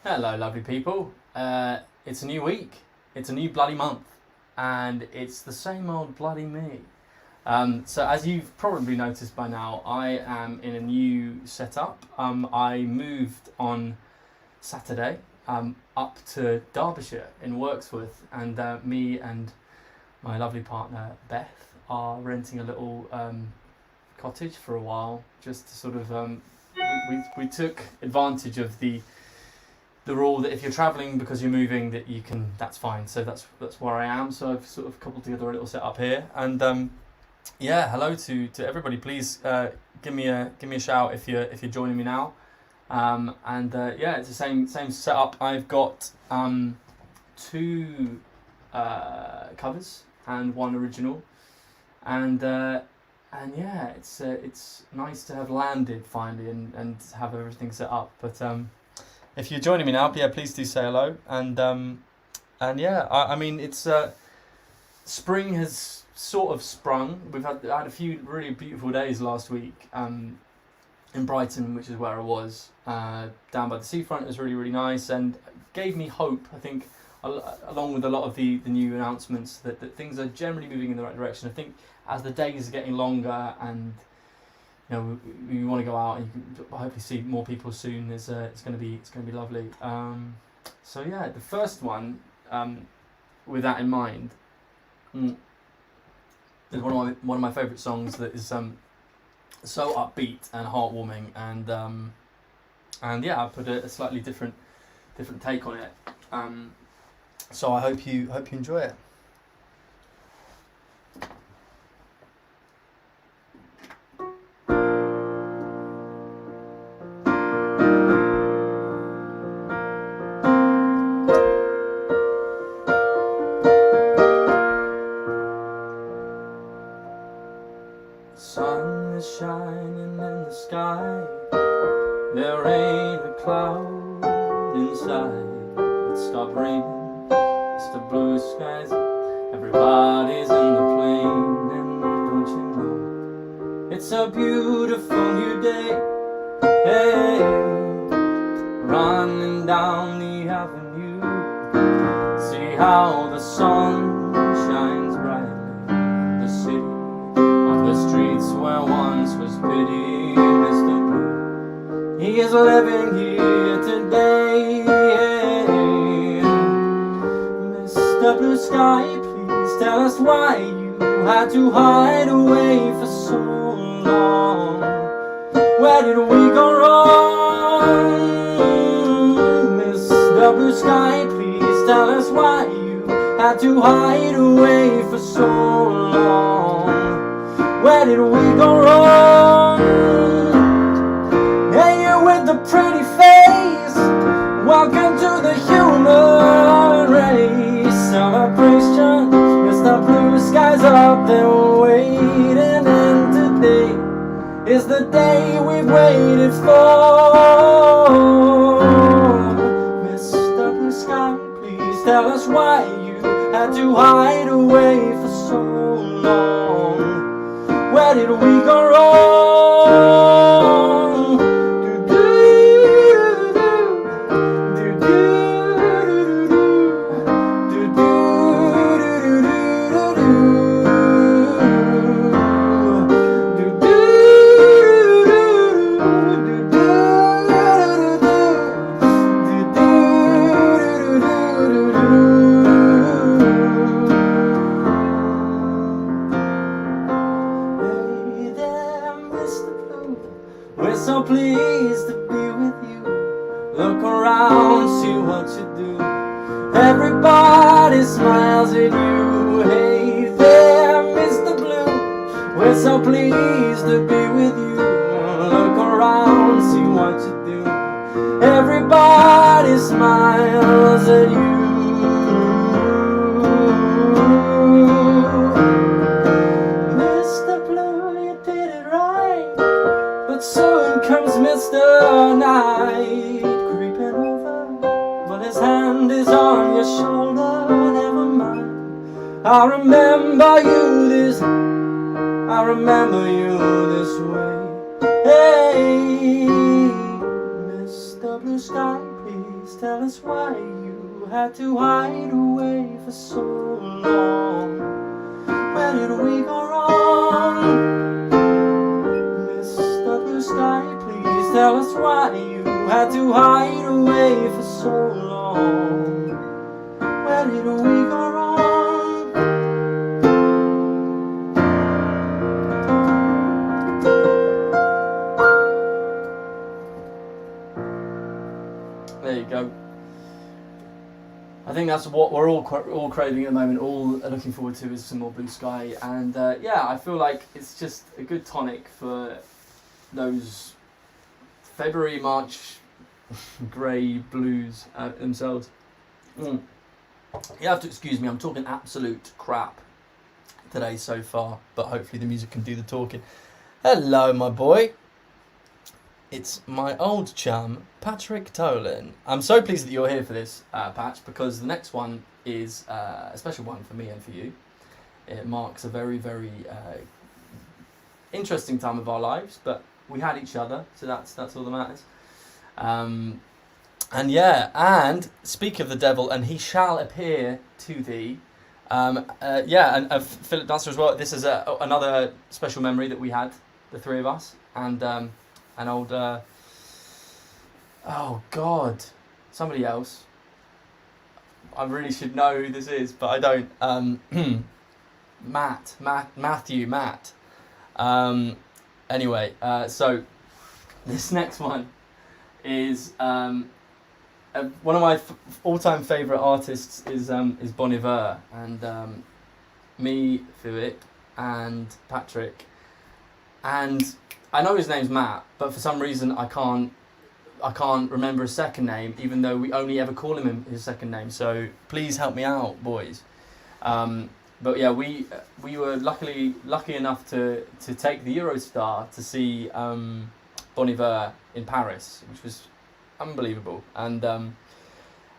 Hello, lovely people. It's a new week, it's a new bloody month, and it's the same old bloody me. So as you've probably noticed by now, I am in a new setup. I moved on Saturday up to Derbyshire in Wirksworth, and me and my lovely partner Beth are renting a little cottage for a while, just to sort of we took advantage of the rule that if you're travelling because you're moving, that you can, that's fine. So that's where I am. So I've sort of coupled together a little setup here, and yeah, hello to everybody. Please give me a shout if you're joining me now. Yeah, it's the same setup. I've got two covers and one original, and yeah, it's nice to have landed finally and have everything set up. But if you're joining me now, yeah, please do say hello. And yeah, I mean, it's spring has sort of sprung. I had a few really beautiful days last week in Brighton, which is where I was, down by the seafront. It was really, really nice and gave me hope, I think, along with a lot of the new announcements, that things are generally moving in the right direction. I think as the days are getting longer and we want to go out and you can hopefully see more people soon. It's going to be lovely. So yeah, the first one, with that in mind, is one of my favourite songs that is so upbeat and heartwarming, and yeah, I put a slightly different take on it. So I hope you enjoy it. Sun is shining in the sky, there ain't a cloud inside. It stopped raining, it's the blue skies, everybody's in the plane. And don't you know, it's a beautiful new day. Hey, running down the avenue, see how the sun shines brightly. The city, the streets where once was pity, Mr. Blue, he is living here today. Mr. Blue Sky, please tell us why you had to hide away for so long. Where did we go wrong? Mr. Blue Sky, please tell us why you had to hide away for so long. Where did we go wrong? Hey, you with the pretty face, welcome to the human race. Celebration, Mr. Blue Sky's up there waiting, and today is the day we've waited for. Mr. Blue Sky, please tell us why you had to hide away for so long. Where did we go wrong? We're so pleased to be with you. Look around, see what you do. Everybody smiles at you. Hey there, Mr. Blue, we're so pleased to be with you. Look around, see what you do. Everybody smiles at you. Mr. Blue, you did it right, but soon comes Mr. Night creeping over, but his hand is on your shoulder. Never mind, I remember you this way. Hey, Mr. blue sky, please tell us why you had to hide away for so long. Where did we go wrong? Mr. Blue Sky, please tell us why you had to hide away for so long. Where did we go wrong? There you go. I think that's what we're all craving at the moment, all looking forward to is some more Blue Sky. And yeah, I feel like it's just a good tonic for those February, March grey blues themselves. You have to excuse me, I'm talking absolute crap today so far, but hopefully the music can do the talking. Hello, my boy. It's my old chum, Patrick Tolan. I'm so pleased that you're here for this, Patch, because the next one is a special one for me and for you. It marks a very, very interesting time of our lives, but we had each other, so that's all that matters. And yeah, and speak of the devil, and he shall appear to thee. Yeah, and Philip Dunster as well. This is another special memory that we had, the three of us, and an old, oh God, somebody else. I really should know who this is, but I don't. Matt. Anyway, so this next one is one of my all-time favourite artists is Bon Iver, and me, Philip, and Patrick, and I know his name's Matt, but for some reason I can't remember his second name, even though we only ever call him his second name. So please help me out, boys. But yeah, we were lucky enough to take the Eurostar to see Bon Iver in Paris, which was unbelievable. And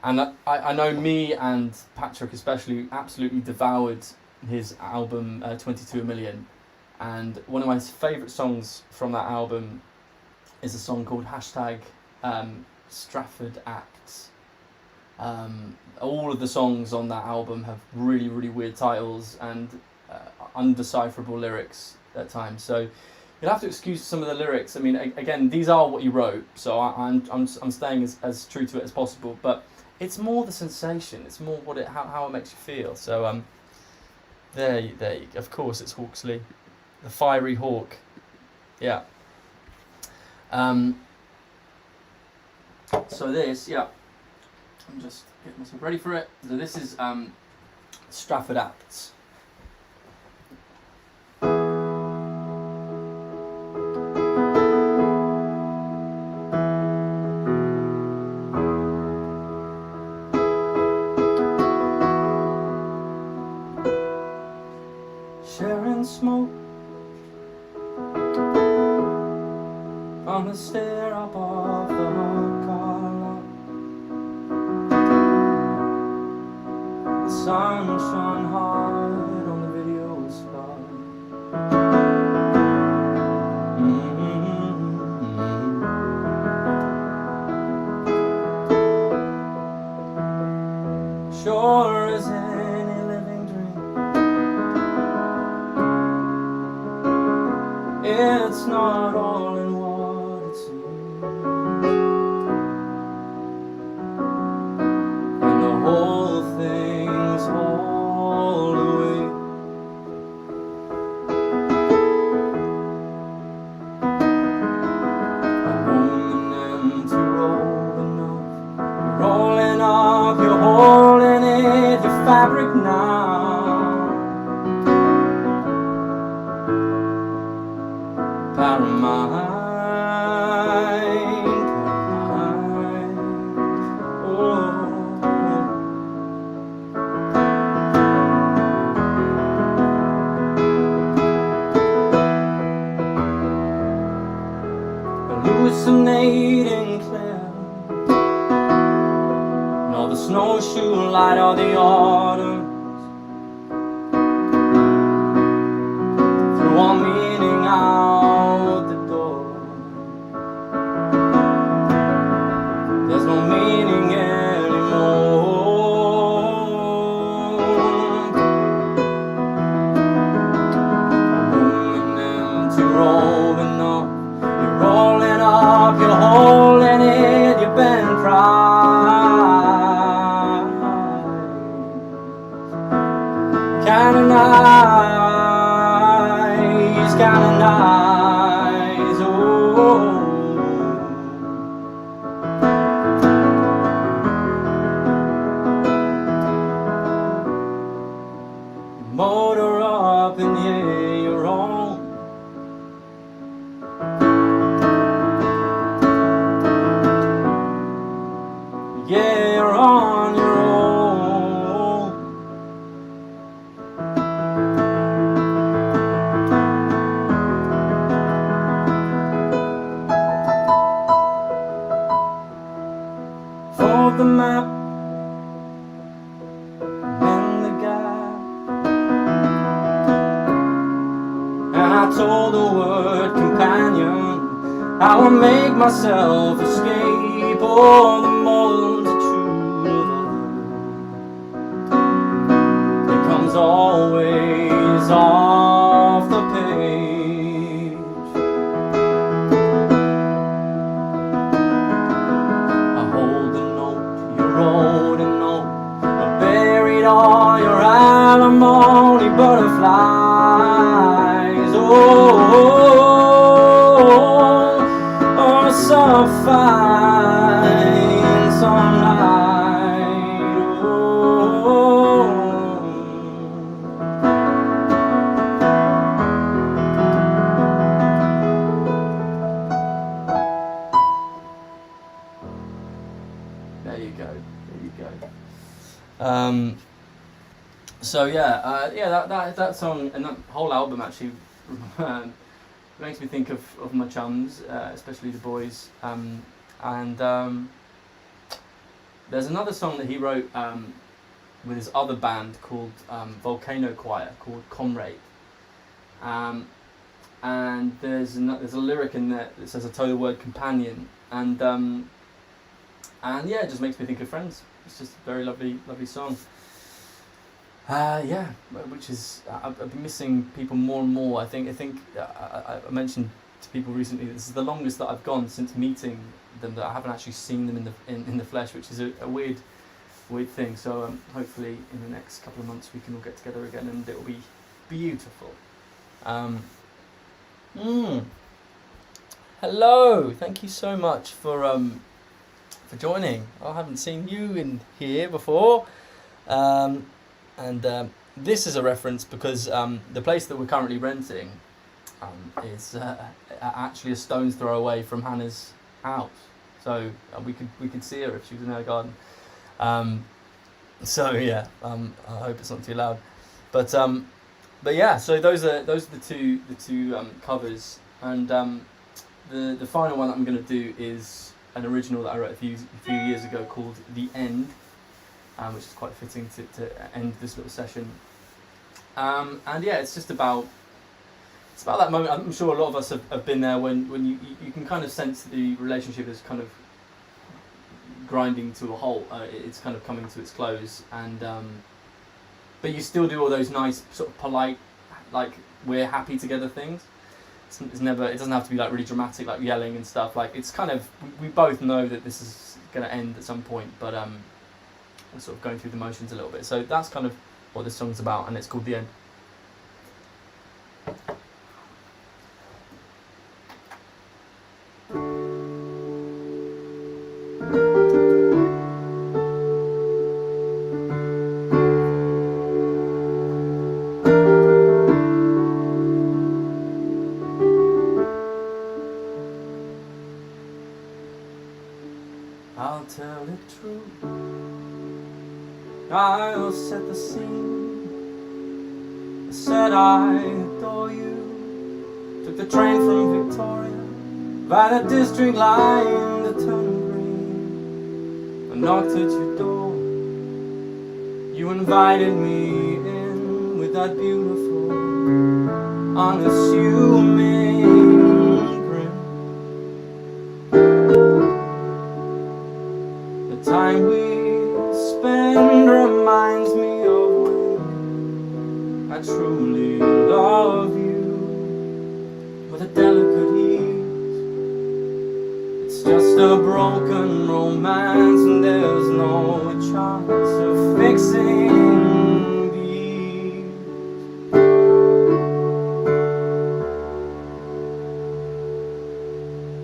I know me and Patrick especially absolutely devoured his album 22 A Million. And one of my favourite songs from that album is a song called #Stratford Acts. All of the songs on that album have really, really weird titles and undecipherable lyrics at times. So you'll have to excuse some of the lyrics. I mean, again, these are what he wrote, so I'm staying as true to it as possible. But it's more the sensation. It's more how it makes you feel. So there. Of course, it's Hawksley. The Fiery Hawk, yeah. So this, yeah, I'm just getting myself ready for it. So this is Stratford Acts. Sharing smoke on the stair up off the hot car lot. The sun shone hard on the video spot. Sure as any living dream, it's not all in what it seems, and the whole thing's hauled away. A woman empty rolling up, rolling up, you're holding it, your fabric now. Paramine, oh. Hallucinating clear, nor the snowshoe light or the autumn threw all meaning out the door. there's no meaning anymore. Room empty, rolling up, you're rolling up, you're holding it, you've been pride. Kinda nice, kinda nice, oh. Motor up in the air, you're on. Yeah, you're on your own. For the map and the guide, and I told the word companion I will make myself escape all the multitude of others. It comes always off the page. I hold the note, you wrote a note, I buried all your alimony butterflies. Oh, some fine, some night, oh. There you go, there you go. So yeah, that song and that whole album actually makes me think of my chums, especially the boys. There's another song that he wrote with his other band called Volcano Choir, called Comrade. And there's a lyric in there that says, "I told the word companion," and yeah, it just makes me think of friends. It's just a very lovely song. Yeah, which is I've been missing people more and more. I think I mentioned to people recently that this is the longest that I've gone since meeting them, that I haven't actually seen them in the flesh, which is a weird thing. So hopefully in the next couple of months we can all get together again and it will be beautiful. Hello, thank you so much for joining. I haven't seen you in here before. And this is a reference because the place that we're currently renting is actually a stone's throw away from Hannah's house. So we could see her if she was in her garden. So yeah, I hope it's not too loud. But yeah, so those are the two covers, and the final one that I'm going to do is an original that I wrote a few years ago called "The End." Which is quite fitting to end this little session. And yeah, it's about that moment. I'm sure a lot of us have been there when you can kind of sense the relationship is kind of grinding to a halt. It's kind of coming to its close, and but you still do all those nice sort of polite, like we're happy together things. It's never. It doesn't have to be like really dramatic, like yelling and stuff. Like it's kind of we both know that this is going to end at some point, but we're sort of going through the motions a little bit. So that's kind of what this song's about, and it's called "The End." I'll tell it true, I'll set the scene. I said I adore you. Took the train from Victoria by the district line to Turnham Green. I knocked at your door. You invited me in with that beautiful, unassuming grin. Time we spend reminds me of when I truly love you with a delicate ease. It's just a broken romance and there's no chance of fixing these.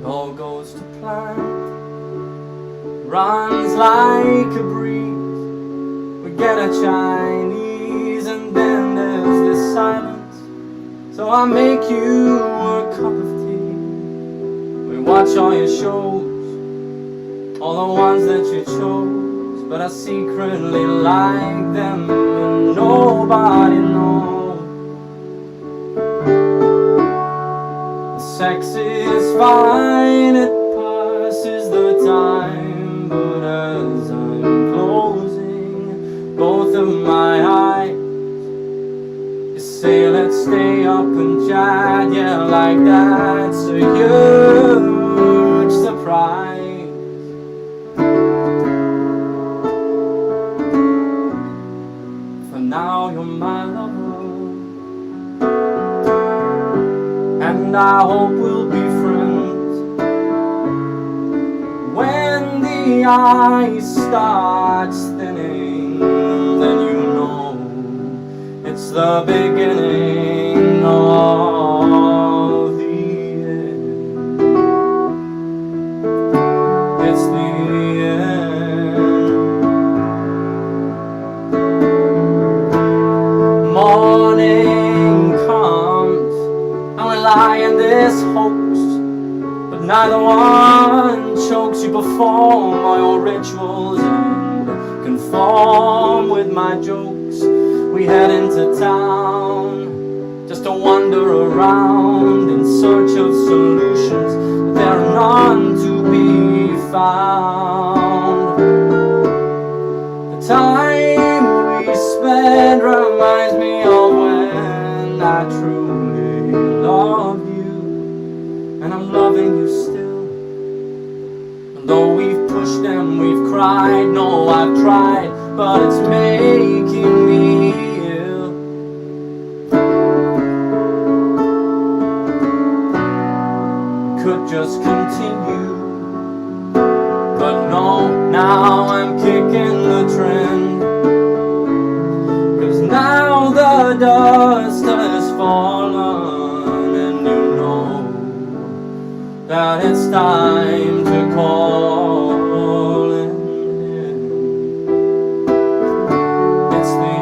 It all goes to plan, runs like a breeze. We get a Chinese and then there's this silence. So I make you a cup of tea. We watch all your shows, all the ones that you chose, but I secretly like them and nobody knows. The sex is fine, it passes the time, but as I'm closing both of my eyes, you say let's stay up and chat, yeah, like that's a huge surprise. For now you're my lover, and I hope we'll be friends. When the ice starts thinning, then you know it's the beginning of the end. It's the end. Morning comes and we lie in this hoax, but neither one chokes. You perform all your rituals and conform with my jokes. We head into town just to wander around in search of solutions, but there are none to be found. The time we spend reminds me of when I truly loved you, and I'm loving you still. And though we've pushed and we've cried, no, I've tried, but it's making me ill. Could just continue, but no, now I'm kicking the trend. 'Cause now the dust has fallen, and you know that it's time to call an end. It's the end.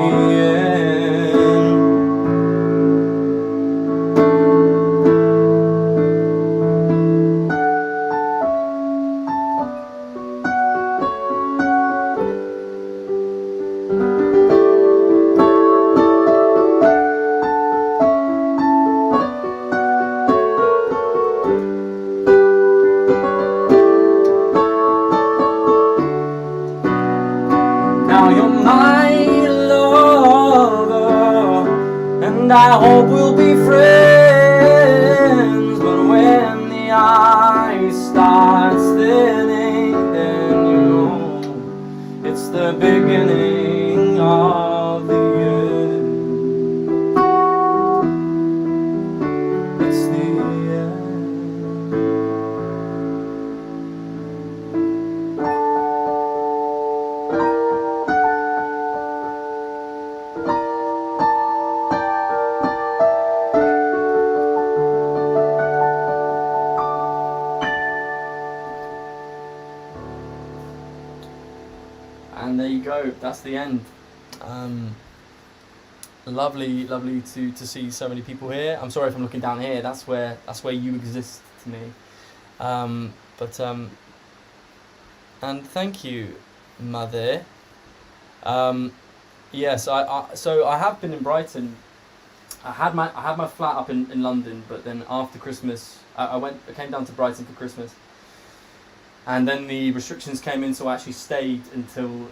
Now you're my lover, and I hope we'll be friends. But when the ice starts thinning, then you know it's the beginning of the end. It's the end. And there you go, that's the end. Lovely to see so many people here. I'm sorry if I'm looking down here, that's where you exist to me. And thank you, Mother. Yes, so I have been in Brighton. I had my flat up in London, but then after Christmas, I came down to Brighton for Christmas. And then the restrictions came in, so I actually stayed until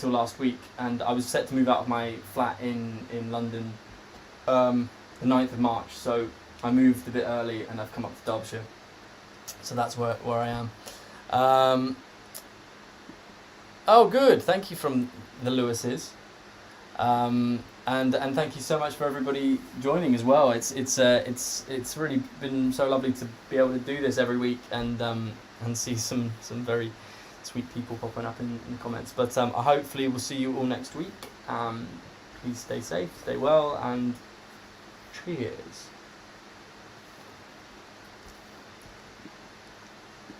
last week, and I was set to move out of my flat in London the 9th of March, so I moved a bit early and I've come up to Derbyshire, so that's where I am. Oh, good. Thank you from the Lewises. And thank you so much for everybody joining as well. It's really been so lovely to be able to do this every week and see some very sweet people popping up in the comments. But hopefully we'll see you all next week. Please stay safe, stay well, and cheers.